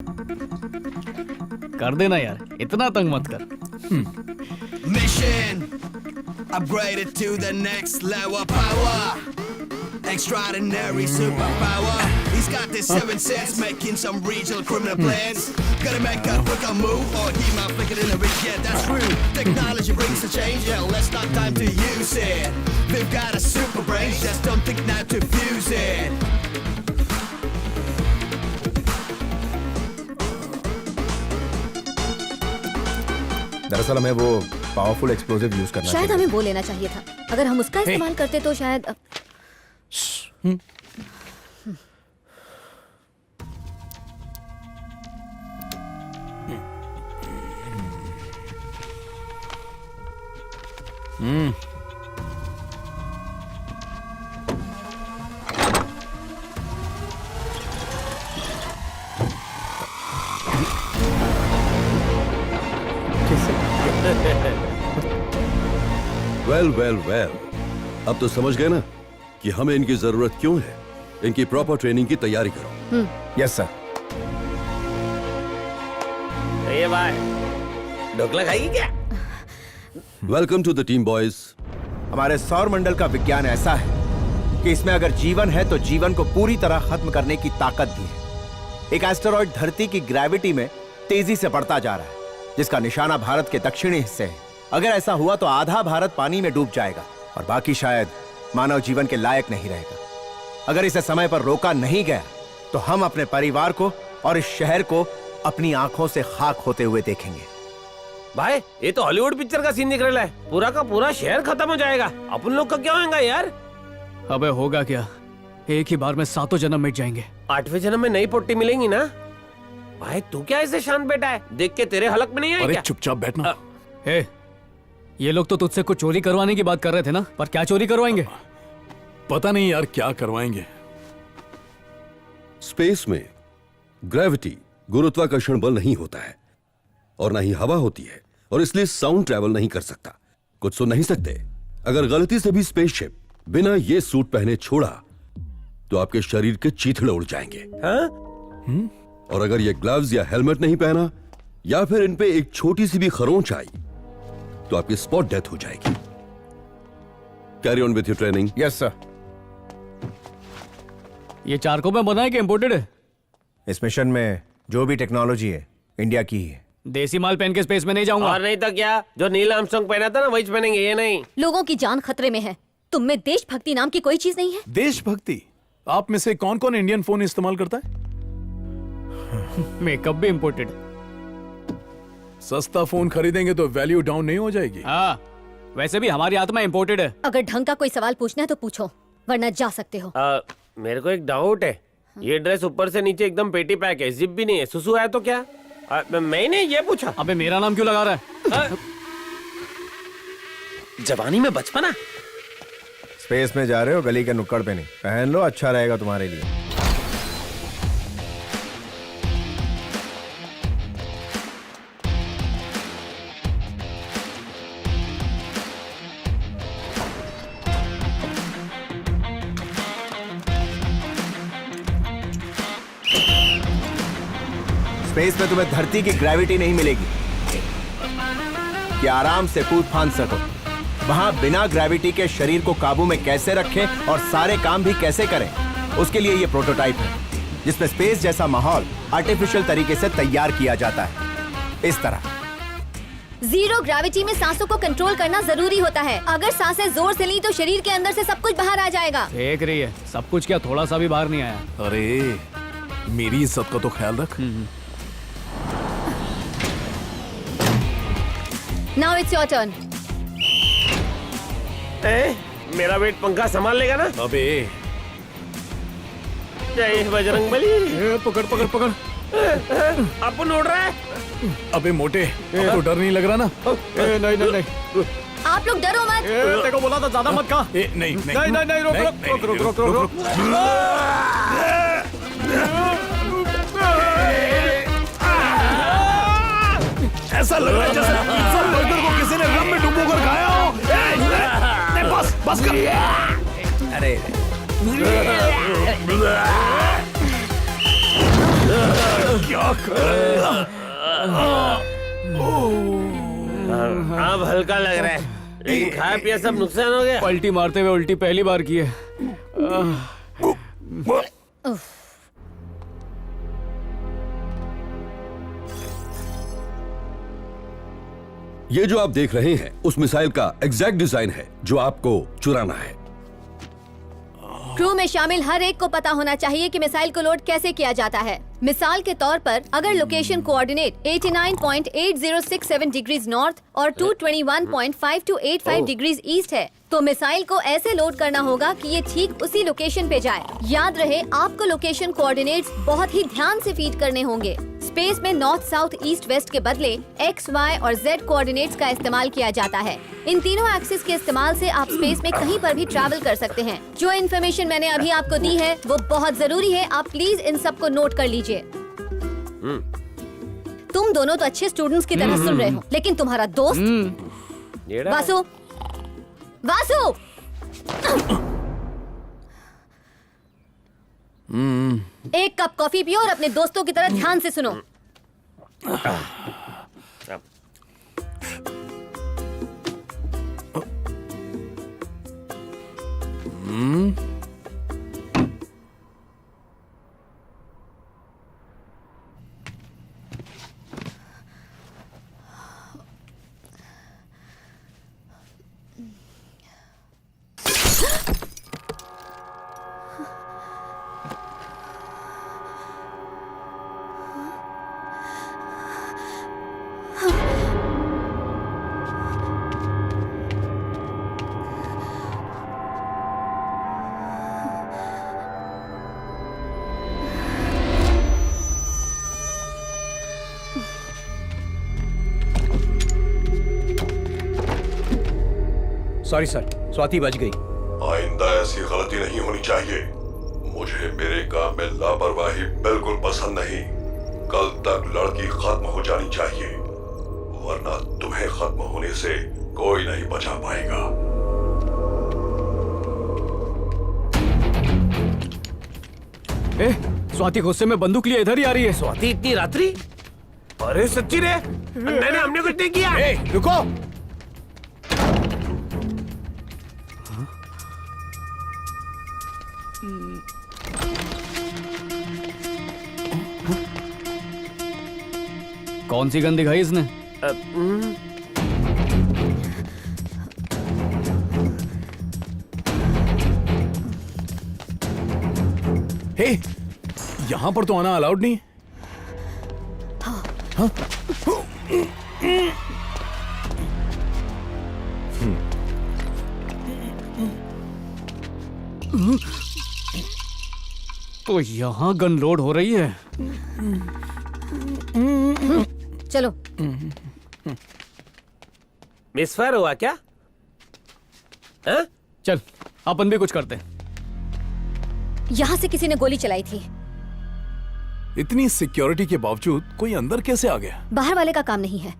कर देना यार, इतना तंग मत कर। Mission upgraded to the next level power. Extraordinary superpower. He's got this 7 sense, making some regional criminal plans. Gonna make a quicker move, or he might flick it in the rig. Yeah, that's true. Technology brings the change. Yeah, let's not time to use it. We've got a super brain, just don't think now to fuse it. दरअसल हमें वो powerful explosive use करना शायद चाहिए। हमें वो लेना चाहिए था। अगर हम उसका इस्तेमाल करते तो शायद वेल, अब तो समझ गए ना कि हमें इनकी जरूरत क्यों है। इनकी प्रॉपर ट्रेनिंग की तैयारी करो। Yes sir. ये भाई ढोकला खाएगी क्या? Welcome to the team boys. हमारे सौर मंडल का विज्ञान ऐसा है कि इसमें अगर जीवन है तो जीवन को पूरी तरह खत्म करने की ताकत भी है। एक एस्टेरॉइड धरती की ग्रेविटी में तेजी से बढ़ता जा रहा है, जिसका निशाना भारत के दक्षिणी हिस्से है। अगर ऐसा हुआ तो आधा भारत पानी में डूब जाएगा और बाकी शायद मानव जीवन के लायक नहीं रहेगा। अगर इसे समय पर रोका नहीं गया तो हम अपने परिवार को और इस शहर को अपनी आंखों से खाक होते हुए देखेंगे। भाई ये तो हॉलीवुड पिक्चर का सीन दिख रहा है। पूरा का पूरा शहर खत्म हो जाएगा। अपन लोग का क्या होगा यार? अबे होगा क्या, एक ही बार में 7 जन्म मिट जाएंगे। 8वें जन्म में नई पोटी मिलेंगी ना? भाई तू क्या ऐसे शांत बैठा है? देख के तेरे हलक में नहीं आया क्या? चुपचाप बैठना। हे, ये लोग तो तुझसे कुछ चोरी करवाने की बात कर रहे थे ना, पर क्या चोरी करवाएंगे? पता नहीं यार क्या करवाएंगे। स्पेस में ग्रेविटी गुरुत्वाकर्षण बल नहीं होता है और ना ही हवा होती है, और इसलिए साउंड ट्रैवल नहीं कर सकता, कुछ सुन नहीं सकते। अगर गलती से भी स्पेसशिप बिना ये सूट पहने छोड़ा तो आपके शरीर के चीथड़े उड़ जाएंगे। और अगर ये ग्लव्स या हेलमेट नहीं पहना या फिर इन पे एक छोटी सी भी खरोंच आई तो आपकी स्पॉट डेथ हो जाएगी। Carry on with your training. Yes sir. ये चारकों में बना है कि इंपोर्टेड है? इस मिशन में जो भी टेक्नोलॉजी है इंडिया की ही है। देसी माल पहन के स्पेस में नहीं जाऊंगा। और नहीं तो क्या, जो नील आर्मस्ट्रांग पहना था ना वही पहनेंगे। ये नहीं। लोगों की जान खतरे में है। तुम में देशभक्ति नाम की कोई चीज नहीं है। देशभक्ति? आप में से कौन कौन इंडियन फोन इस्तेमाल करता है? मेकअप भी इंपोर्टेड। सस्ता फोन खरीदेंगे तो वैल्यू डाउन नहीं हो जाएगी? हाँ, वैसे भी हमारी आत्मा इंपोर्टेड है। अगर ढंग का कोई सवाल पूछना है तो पूछो, वरना जा सकते हो। मेरे को एक डाउट है। ये ड्रेस ऊपर से नीचे एकदम पेटी पैक है, जिप भी नहीं है। सुसु है तो क्या? मैंने ये पूछा। अबे मेरा नाम क्यों लगा रहा है? जवानी में बचपना। स्पेस में जा रहे हो, गली के नुक्कड़ पे नहीं। पहन लो, अच्छा रहेगा तुम्हारे लिए। स्पेस में तुम्हें धरती की ग्रेविटी नहीं मिलेगी कि आराम से कूद फांद सको। वहां बिना ग्रेविटी के शरीर को काबू में कैसे रखें और सारे काम भी कैसे करें, उसके लिए ये प्रोटोटाइप है, जिसमें स्पेस जैसा माहौल आर्टिफिशियल तरीके से तैयार किया जाता है। इस तरह जीरो ग्रेविटी में सांसों को कंट्रोल करना जरूरी होता है। अगर सांसें जोर से ली तो शरीर के अंदर से सब कुछ बाहर आ जाएगा। देख रही है, सब कुछ क्या थोड़ा सा भी बाहर नहीं आया? अरे मेरी इज्जत का तो ख्याल रख। Now it's your turn. मेरा वेट पंखा संभाल लेगा ना? अबे जय बजरंगबली। पकड़ पकड़ पकड़। अपन उड़ रहा है। अबे मोटे, अब तो डर नहीं लग रहा ना? नहीं नहीं नहीं, आप लोग डरो मत। तेरे को बोला था ज्यादा मत खा। नहीं नहीं नहीं नहीं नहीं, रुक रुक रुक रुक रुक। ऐसा लग रहा है जैसे पिज्जा बर्गर को किसी ने रम में डुबोकर खाया हो। बस कर। अरे क्या कर अब हल्का लग रहा है, लेकिन खाया पिया सब नुकसान हो गया। पलटी मारते हुए उल्टी पहली बार की है। ये जो आप देख रहे हैं उस मिसाइल का एग्जैक्ट डिजाइन है जो आपको चुराना है। क्रू में शामिल हर एक को पता होना चाहिए कि मिसाइल को लोड कैसे किया जाता है। मिसाल के तौर पर अगर लोकेशन कोऑर्डिनेट 89.8067 डिग्रीज नॉर्थ और 221.5285 डिग्रीज ईस्ट है, तो मिसाइल को ऐसे लोड करना होगा कि ये ठीक उसी लोकेशन पे जाए। याद रहे, आपको लोकेशन कोऑर्डिनेट्स बहुत ही ध्यान से फीड करने होंगे। स्पेस में नॉर्थ, साउथ, ईस्ट, वेस्ट के बदले एक्स, वाई और जेड कोऑर्डिनेट्स का इस्तेमाल किया जाता है। इन तीनों एक्सिस के इस्तेमाल से आप स्पेस में कहीं पर भी ट्रैवल कर सकते हैं। जो इन्फॉर्मेशन मैंने अभी आपको दी है वो बहुत जरूरी है, आप प्लीज इन सब को नोट कर लीजिए। तुम दोनों तो अच्छे स्टूडेंट्स की तरह सुन रहे हो, लेकिन तुम्हारा दोस्त ये रहा। वासु, वासु, एक कप कॉफी पियो और अपने दोस्तों की तरह ध्यान से सुनो। सॉरी सर, स्वाति बच गई। आइंदा ऐसी गलती नहीं होनी चाहिए। मुझे मेरे काम में लापरवाही बिल्कुल पसंद नहीं। कल तक लड़की खत्म हो जानी चाहिए, वरना तुम्हें खत्म होने से कोई नहीं बचा पाएगा। स्वाति गुस्से में बंदूक लिए इधर ही आ रही है। स्वाति इतनी रात्रि? अरे सच्ची रे, मैंने हमने कुछ नहीं किया। रुको। कौन सी गन दिखाई इसने? हे, यहाँ पर तो आना अलाउड नहीं। हाँ? तो यहाँ गन लोड हो रही है। चलो। मिसफायर हुआ क्या? हाँ? चल अपन भी कुछ करते हैं। यहाँ से किसी ने गोली चलाई थी। इतनी सिक्योरिटी के बावजूद कोई अंदर कैसे आ गया? बाहर वाले का काम नहीं है।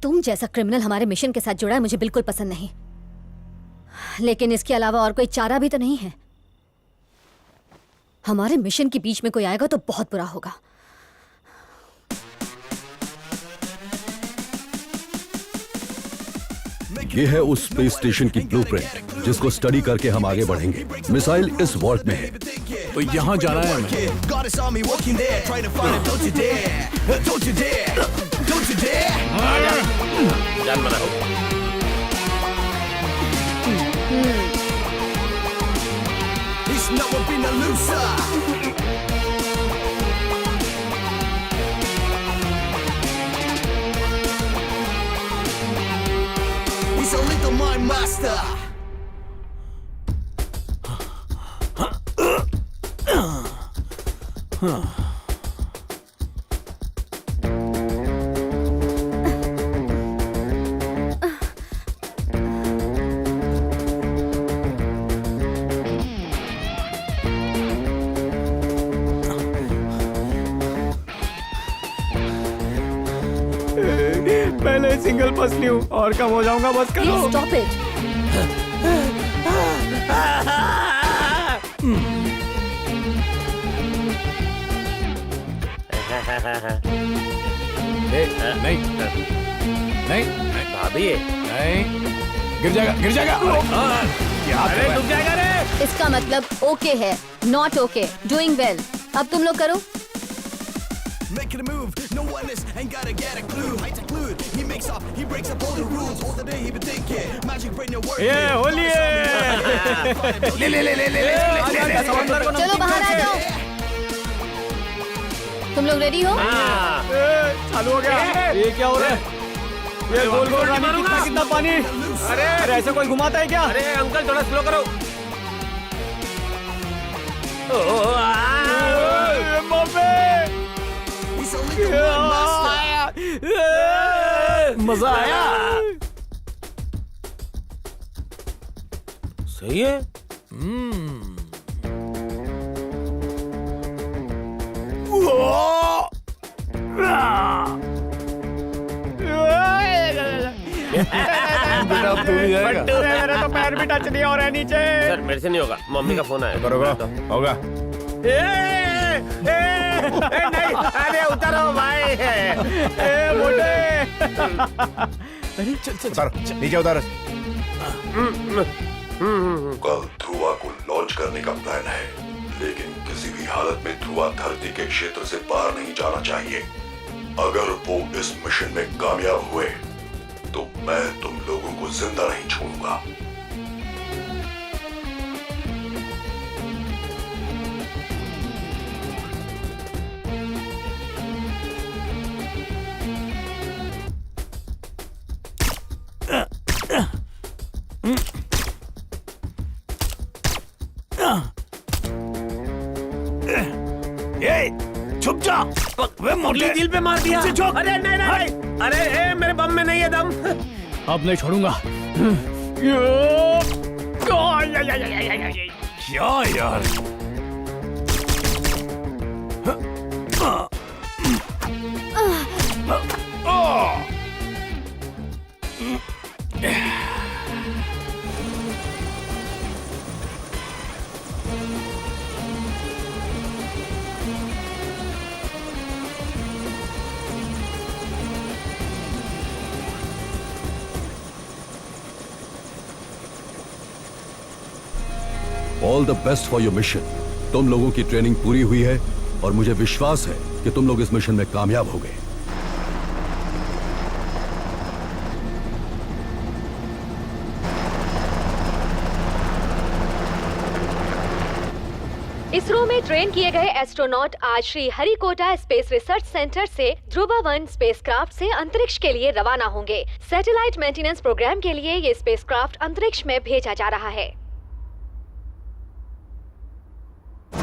तुम जैसा क्रिमिनल हमारे मिशन के साथ जुड़ा है मुझे बिल्कुल पसंद नहीं, लेकिन इसके अलावा और कोई चारा भी तो नहीं है। हमारे मिशन के बीच में कोई आएगा तो बहुत बुरा होगा। ये है उस स्पेस स्टेशन की ब्लूप्रिंट जिसको स्टडी करके हम आगे बढ़ेंगे। मिसाइल इस वॉल्ट में है। तो यहाँ जाना है हमें। Goddess army working there, trying to find it. Don't you dare, don't you dare, don't you dare. जान बना हो। He's never been a loser. He's a little mind master. पहले सिंगल फंस ली हूँ और कम हो जाऊंगा, बस करो। Please stop it. नहीं नहीं भाभी नहीं, गिर जाएगा गिर जाएगा। क्या अरे डूब जाएगा रे। इसका मतलब ओके है, नॉट ओके, डूइंग वेल। अब तुम लोग करो। Making a move, no one is, ain't gotta get a clue. Heights include, he makes up, he breaks up all the rules. All the day he been thinking, magic brain your work. ये होली है। ले ले ले ले ले ले चलो बाहर आ जाओ। तुम लोग रेडी हो? चालू हो गया। ये क्या हो रहा है? ये गोल गोल रानी कितना कितना पानी। अरे ऐसे कोई घुमाता है क्या? अरे अंकल थोड़ा स्लो करो। He's only the one master. मजा आया। सही है। बेटा अब तू भी जाएगा। मेरे तो पैर भी टच नहीं हो रहे नीचे। सर मेरे से नहीं होगा, मम्मी का फोन आया। करोगा होगा। नहीं, अरे उतरो भाई। उतारो नीचे उतारो। कल ध्रुवा को लॉन्च करने का प्लान है, लेकिन किसी भी हालत में ध्रुवा धरती के क्षेत्र से बाहर नहीं जाना चाहिए। अगर वो इस मिशन में कामयाब हुए तो मैं तुम लोगों को जिंदा नहीं छोड़ूंगा। छुप जा। वे मोटे दिल पे मार दिया। छुप। अरे नहीं नहीं, अरे मेरे बम में नहीं है दम। अब नहीं छोड़ूंगा। क्या यार? All the best for your mission. तुम लोगों की ट्रेनिंग पूरी हुई है और मुझे विश्वास है कि तुम लोग इस मिशन में कामयाब होगे। इसरो में ट्रेन किए गए एस्ट्रोनॉट आज Shri Harikota space research centre से ध्रुवा-1 स्पेसक्राफ्ट से अंतरिक्ष के लिए रवाना होंगे। सैटेलाइट मेंटेनेंस प्रोग्राम के लिए ये स्पेसक्राफ्ट अंतरिक्ष में भेजा जा रहा है।